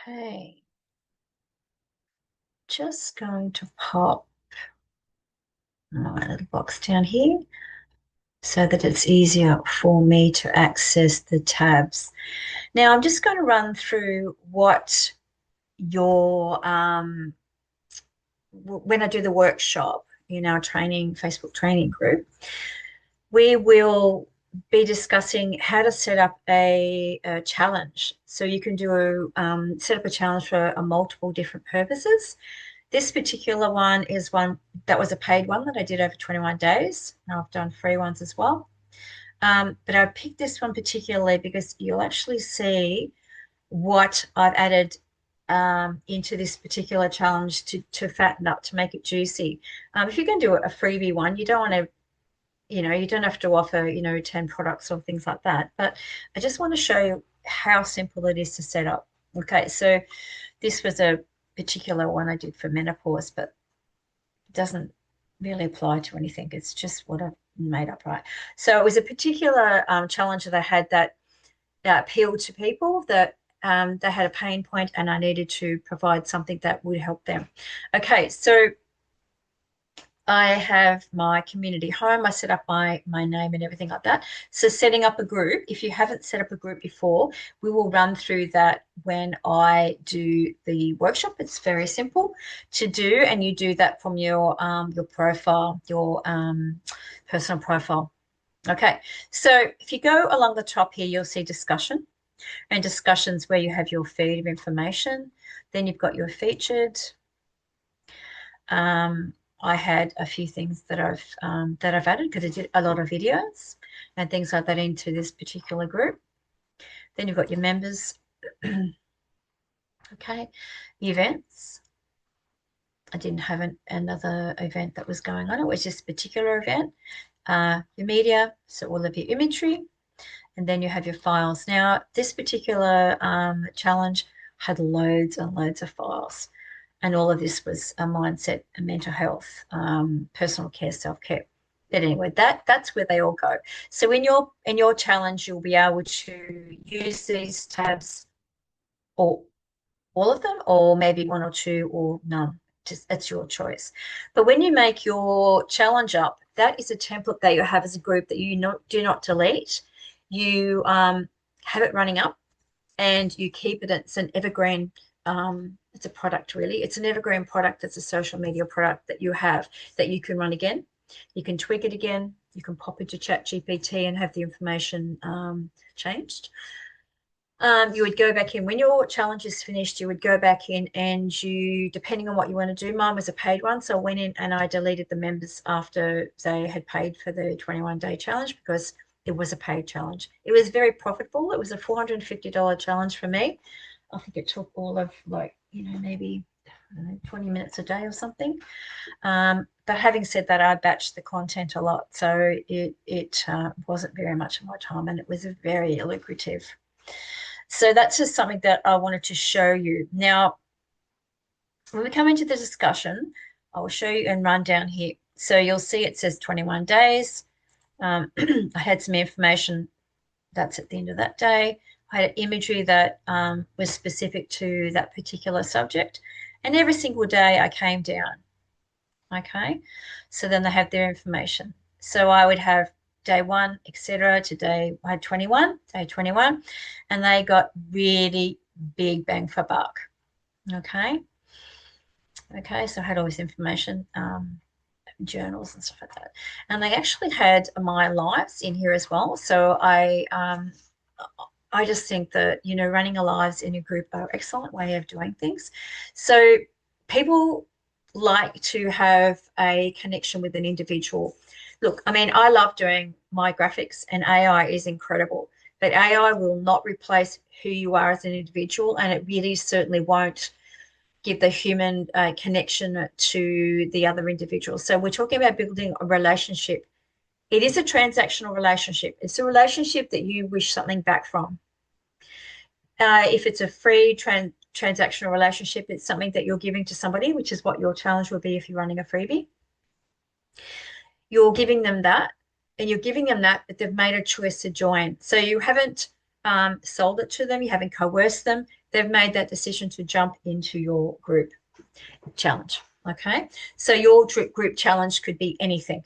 Okay, just going to pop my little box down here so that it's easier for me to access the tabs. Now, I'm just going to run through what your, when I do the workshop in our training, Facebook training group, we will be discussing how to set up a challenge. So you can do set up a challenge for multiple different purposes. This particular one is one that was a paid one that I did over 21 days. Now I've done free ones as well. But I picked this one particularly because you'll actually see what I've added into this particular challenge to fatten up, to make it juicy. If you're going to do a freebie one, you don't want to, you don't have to offer, 10 products or things like that. But I just want to show you how simple it is to set up. Okay, so this was a particular one I did for menopause, but it doesn't really apply to anything. It's just what I've made up, right? So it was a particular challenge that I had that appealed to people that they had a pain point and I needed to provide something that would help them. Okay, so I have my community home. I set up my name and everything like that. So setting up a group, if you haven't set up a group before, we will run through that when I do the workshop. It's very simple to do, and you do that from your profile, your personal profile. Okay, so if you go along the top here, you'll see discussion, and discussions where you have your feed of information. Then you've got your featured. Um, I had a few things that I've added because I did a lot of videos and things like that into this particular group. Then you've got your members, okay, events. I didn't have another event that was going on. It was just a particular event. Your media, so all of your imagery, and then you have your files. Now, this particular challenge had loads and loads of files. And all of this was a mindset and mental health, personal care, self-care. But anyway, that's where they all go. So in your challenge, you'll be able to use these tabs, or all of them, or maybe one or two, or none. Just it's your choice. But when you make your challenge up, that is a template that you have as a group that do not delete. You have it running up, and you keep it. It's an evergreen. It's a product, really. It's an evergreen product. It's a social media product that you have that you can run again. You can tweak it again. You can pop into ChatGPT and have the information changed. You would go back in when your challenge is finished. You would go back in and you, depending on what you want to do, mine was a paid one. So I went in and I deleted the members after they had paid for the 21-day challenge because it was a paid challenge. It was very profitable. It was a $450 challenge for me. I think it took all of maybe 20 minutes a day or something. But having said that, I batched the content a lot. So it wasn't very much of my time and it was very lucrative. So that's just something that I wanted to show you. Now, when we come into the discussion, I will show you and run down here. So you'll see it says 21 days. I had some information that's at the end of that day. I had imagery that was specific to that particular subject. And every single day I came down. Okay. So then they have their information. So I would have day one, etc. Today I had 21, day 21, and they got really big bang for buck. Okay. Okay. So I had all this information, journals and stuff like that. And they actually had my lives in here as well. So I just think that, running a lives in a group are an excellent way of doing things. So people like to have a connection with an individual. Look, I mean, I love doing my graphics and AI is incredible, but AI will not replace who you are as an individual, and it really certainly won't give the human connection to the other individual. So we're talking about building a relationship. It is a transactional relationship. It's a relationship that you wish something back from. If it's a free transactional relationship, it's something that you're giving to somebody, which is what your challenge will be if you're running a freebie. You're giving them that, and you're giving them that, but they've made a choice to join. So you haven't sold it to them, you haven't coerced them. They've made that decision to jump into your group challenge. Okay, so your group challenge could be anything.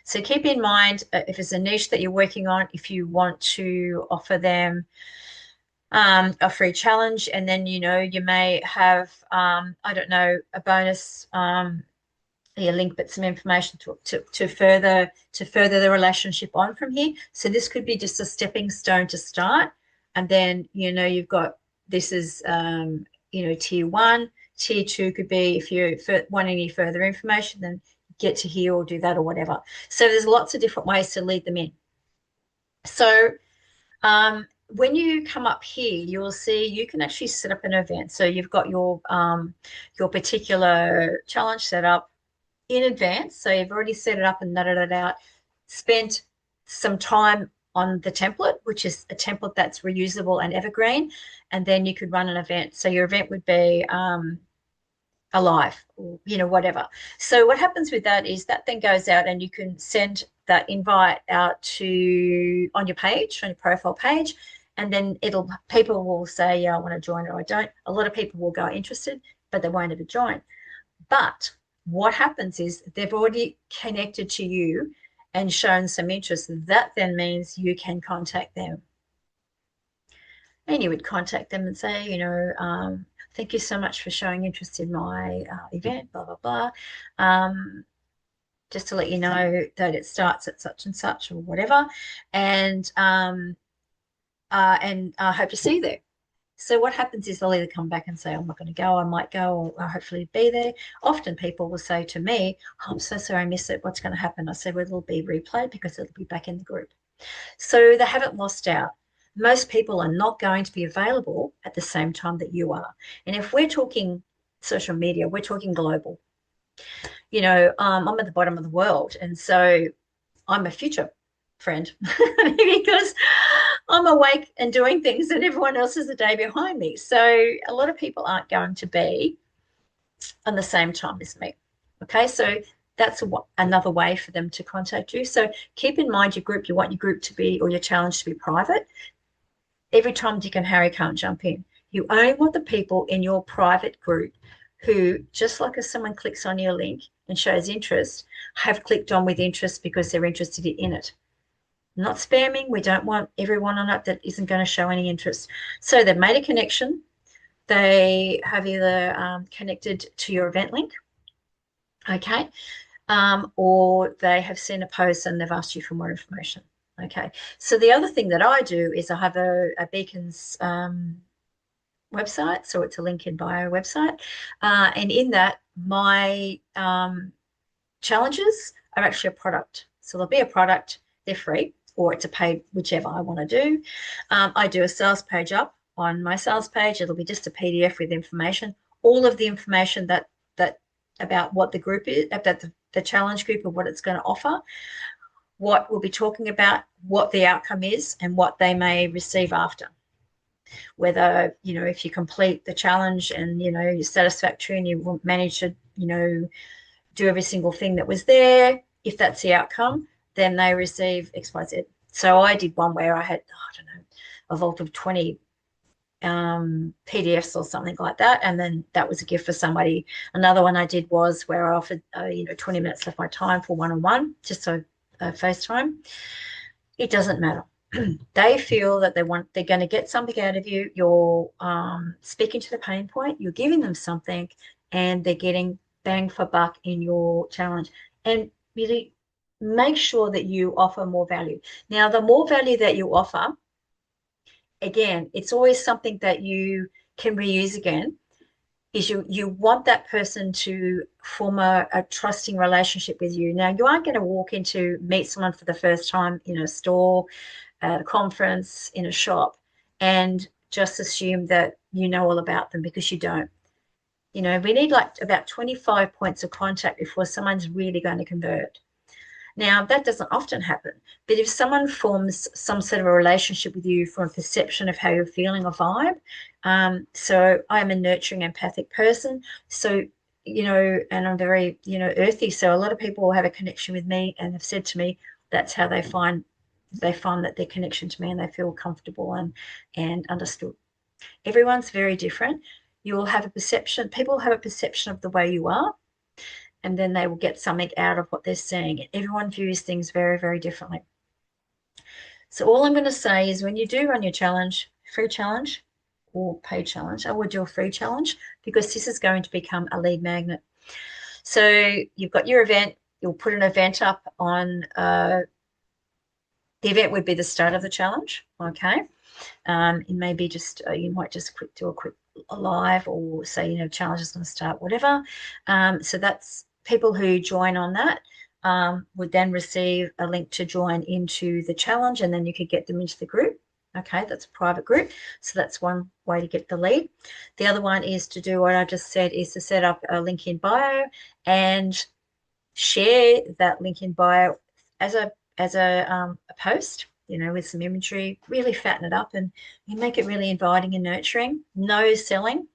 So keep in mind, if it's a niche that you're working on, if you want to offer them a free challenge, and then you may have I don't know, a bonus, a link, but some information to further the relationship on from here. So this could be just a stepping stone to start, and then you've got, this is tier one. Tier two could be if you want any further information, then get to here or do that or whatever. So there's lots of different ways to lead them in. So when you come up here, you'll see you can actually set up an event. So you've got your particular challenge set up in advance. So you've already set it up and nutted it out, spent some time on the template, which is a template that's reusable and evergreen, and then you could run an event. So your event would be alive, or whatever. So what happens with that is that then goes out, and you can send that invite out to on your page, on your profile page, and then people will say, yeah, I want to join, or I don't. A lot of people will go interested, but they won't ever join. But what happens is they've already connected to you and shown some interest. That then means you can contact them. And you would contact them and say, thank you so much for showing interest in my event, blah, blah, blah. Just to let you know that it starts at such and such or whatever. And I hope to see you there. So what happens is they'll either come back and say, I'm not going to go, I might go, or I'll hopefully be there. Often people will say to me, oh, I'm so sorry I missed it. What's going to happen? I say, well, it'll be replayed because it'll be back in the group. So they haven't lost out. Most people are not going to be available at the same time that you are. And if we're talking social media, we're talking global. I'm at the bottom of the world. And so I'm a future friend because I'm awake and doing things and everyone else is a day behind me. So a lot of people aren't going to be on the same time as me. Okay, so that's another way for them to contact you. So keep in mind your group, you want your group to be, or your challenge to be private. Every time Dick and Harry can't jump in. You only want the people in your private group who, just like if someone clicks on your link and shows interest, have clicked on with interest because they're interested in it. Not spamming. We don't want everyone on it that isn't going to show any interest. So they've made a connection. They have either connected to your event link, okay, or they have seen a post and they've asked you for more information. Okay, so the other thing that I do is I have a Beacons website, so it's a link in bio website, and in that my challenges are actually a product. So there'll be a product, they're free, or it's a paid, whichever I want to do. I do a sales page up on my sales page. It'll be just a PDF with information, all of the information that about what the group is, about the challenge group and what it's going to offer, what we'll be talking about, what the outcome is, and what they may receive after. Whether, if you complete the challenge and, you're satisfactory and you manage to, do every single thing that was there, if that's the outcome, then they receive XYZ. So I did one where I had, I don't know, a vault of 20 PDFs or something like that, and then that was a gift for somebody. Another one I did was where I offered 20 minutes of my time for one-on-one, just so FaceTime. It doesn't matter. They feel that they're going to get something out of you. You're speaking to the pain point, you're giving them something, and they're getting bang for buck in your challenge. And really make sure that you offer more value. Now, the more value that you offer, again, it's always something that you can reuse again, is you want that person to form a trusting relationship with you. Now, you aren't going to walk into meet someone for the first time in a store, at a conference, in a shop, and just assume that you know all about them, because you don't. We need like about 25 points of contact before someone's really going to convert. Now, that doesn't often happen, but if someone forms some sort of a relationship with you from a perception of how you're feeling, a vibe, so I'm a nurturing, empathic person, so, and I'm very, earthy, so a lot of people will have a connection with me and have said to me that's how they find they find that their connection to me and they feel comfortable and understood. Everyone's very different. You will have a perception, people have a perception of the way you are, and then they will get something out of what they're seeing. Everyone views things very, very differently. So all I'm going to say is when you do run your challenge, free challenge or paid challenge, I would do a free challenge because this is going to become a lead magnet. So you've got your event, you'll put an event up on, the event would be the start of the challenge, okay? It may be just, you might just do a quick live or say, challenge is going to start, whatever. So that's people who join on that would then receive a link to join into the challenge, and then you could get them into the group. Okay, that's a private group. So that's one way to get the lead. The other one is to do what I just said, is to set up a link in bio and share that link in bio as a post, with some imagery, really fatten it up and you make it really inviting and nurturing. No selling.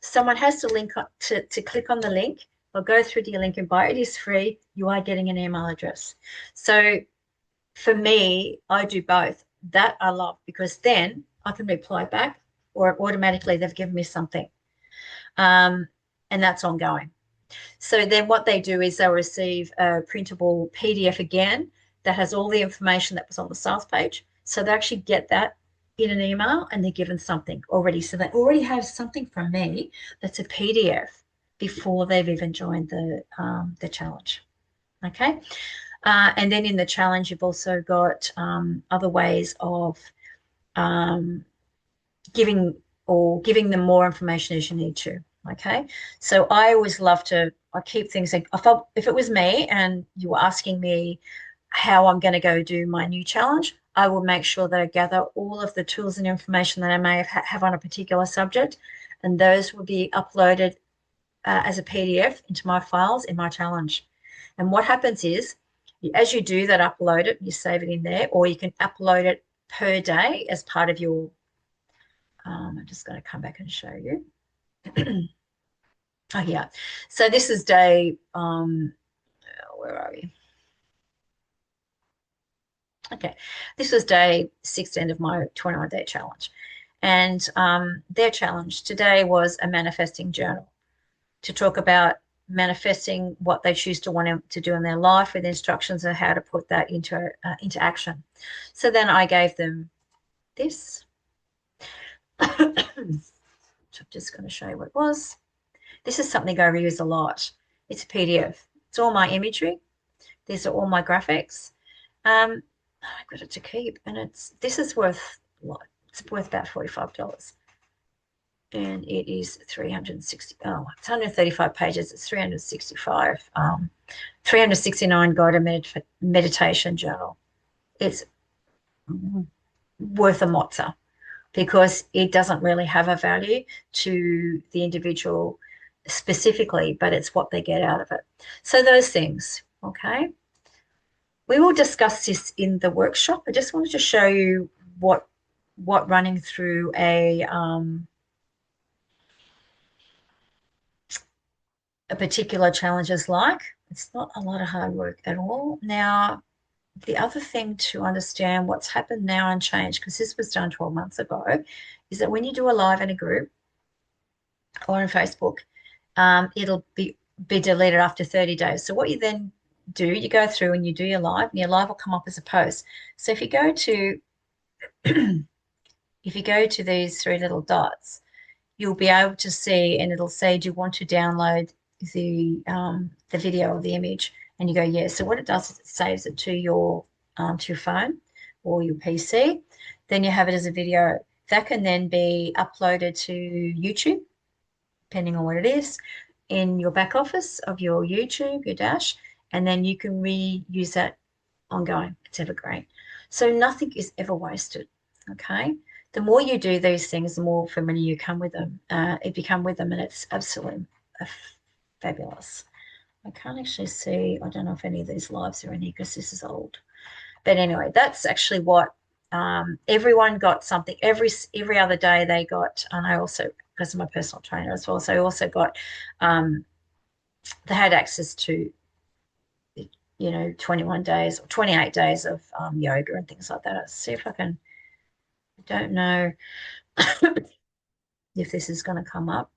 Someone has to link up to click on the link or go through to your link in bio. It is free. You are getting an email address. So for me, I do both. That I love because then I can reply back or automatically they've given me something. And that's ongoing. So then what they do is they'll receive a printable PDF again that has all the information that was on the sales page. So they actually get that in an email and they're given something already. So they already have something from me that's a PDF before they've even joined the challenge. Okay. And then in the challenge, you've also got other ways of giving them more information as you need to. Okay. So I always love to, I keep things like, if it was me and you were asking me how I'm going to go do my new challenge, I will make sure that I gather all of the tools and information that I may have on a particular subject, and those will be uploaded as a PDF into my files in my challenge. And what happens is, as you do that, upload it, you save it in there, or you can upload it per day as part of your, I'm just going to come back and show you. Oh, yeah. So this is day, where are we? Okay. This was day 16 of my 21-day challenge. And their challenge today was a manifesting journal to talk about manifesting what they choose to want to do in their life with instructions on how to put that into action. So then I gave them this. So I'm just going to show you what it was. This is something I reuse a lot. It's a PDF. It's all my imagery. These are all my graphics. I got it to keep, and this is worth what? It's worth about $45. And it is 360, oh, it's 135 pages. It's 365, 369 guided meditation journal. It's worth a mozza because it doesn't really have a value to the individual specifically, but it's what they get out of it. So those things, okay? We will discuss this in the workshop. I just wanted to show you what running through a particular challenge is like. It's not a lot of hard work at all. Now, the other thing to understand what's happened now and changed, because this was done 12 months ago, is that when you do a live in a group or on Facebook, it'll be deleted after 30 days. So what you then do, you go through and you do your live, and your live will come up as a post. So if you go to these three little dots, you'll be able to see, and it'll say, do you want to download the video or the image? And you go, yes. So what it does is it saves it to your phone or your PC. Then you have it as a video. That can then be uploaded to YouTube, depending on what it is, in your back office of your YouTube, your dash, and then you can reuse that ongoing. It's evergreen. So nothing is ever wasted, okay? The more you do these things, the more familiar you become with them, and it's absolutely fabulous. I can't actually see, I don't know if any of these lives are in here because this is old. But anyway, that's actually what everyone got something. Every other day they got, and I also, because I'm a personal trainer as well, so I also got, they had access to 21 days or 28 days of yoga and things like that. Let's see if I can, I don't know if this is going to come up.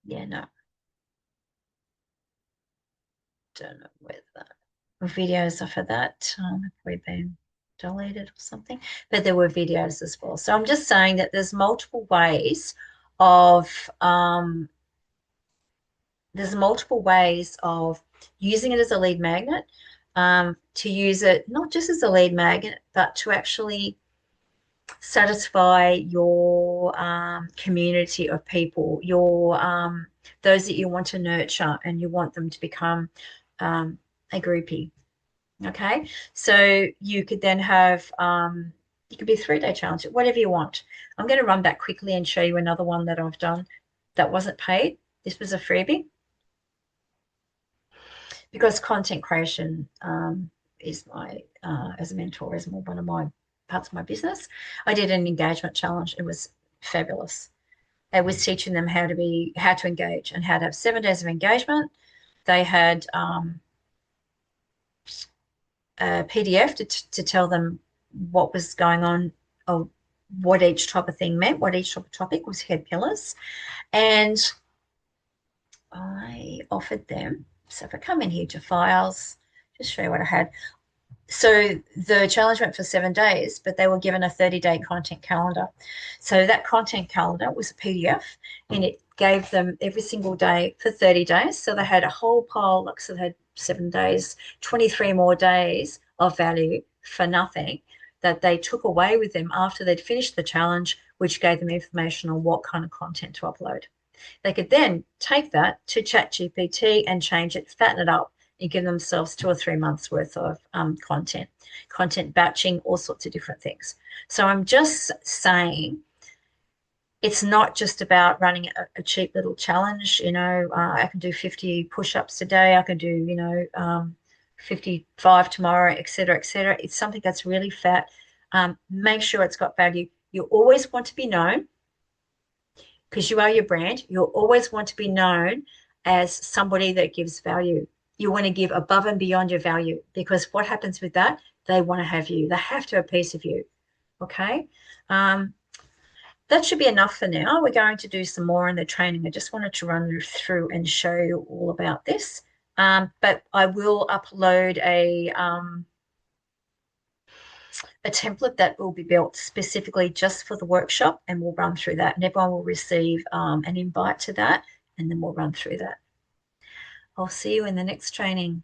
Yeah, no, don't know where that videos are for that. Have probably been deleted or something, but there were videos as well. So I'm just saying that of um, there's multiple ways of using it as a lead magnet, to use it not just as a lead magnet, but to actually satisfy your community of people, your those that you want to nurture and you want them to become a groupie. Okay, so you could then have you could be a 3-day challenge, whatever you want. I'm going to run back quickly and show you another one that I've done that wasn't paid. This was a freebie because content creation is my as a mentor is more one of my parts of my business. I did an engagement challenge. It was fabulous. It was teaching them how to engage and how to have 7 days of engagement. They had a PDF to tell them what was going on, or what each type of thing meant, what each type of topic was, head pillars. And I offered them, so if I come in here to files, just show you what I had. So the challenge went for 7 days, but they were given a 30-day content calendar. So that content calendar was a PDF, and it gave them every single day for 30 days. So they had a whole pile, like, so they had 7 days, 23 more days of value for nothing that they took away with them after they'd finished the challenge, which gave them information on what kind of content to upload. They could then take that to ChatGPT and change it, fatten it up, and give themselves 2 or 3 months worth of content batching, all sorts of different things. So I'm just saying it's not just about running a cheap little challenge. I can do 50 push-ups today. I can do, 55 tomorrow, et cetera, et cetera. It's something that's really fat. Make sure it's got value. You always want to be known because you are your brand. You'll always want to be known as somebody that gives value. You want to give above and beyond your value, because what happens with that? They want to have you. They have to have a piece of you. Okay. That should be enough for now. We're going to do some more in the training. I just wanted to run through and show you all about this. But I will upload a template that will be built specifically just for the workshop, and we'll run through that, and everyone will receive an invite to that, and then we'll run through that. I'll see you in the next training.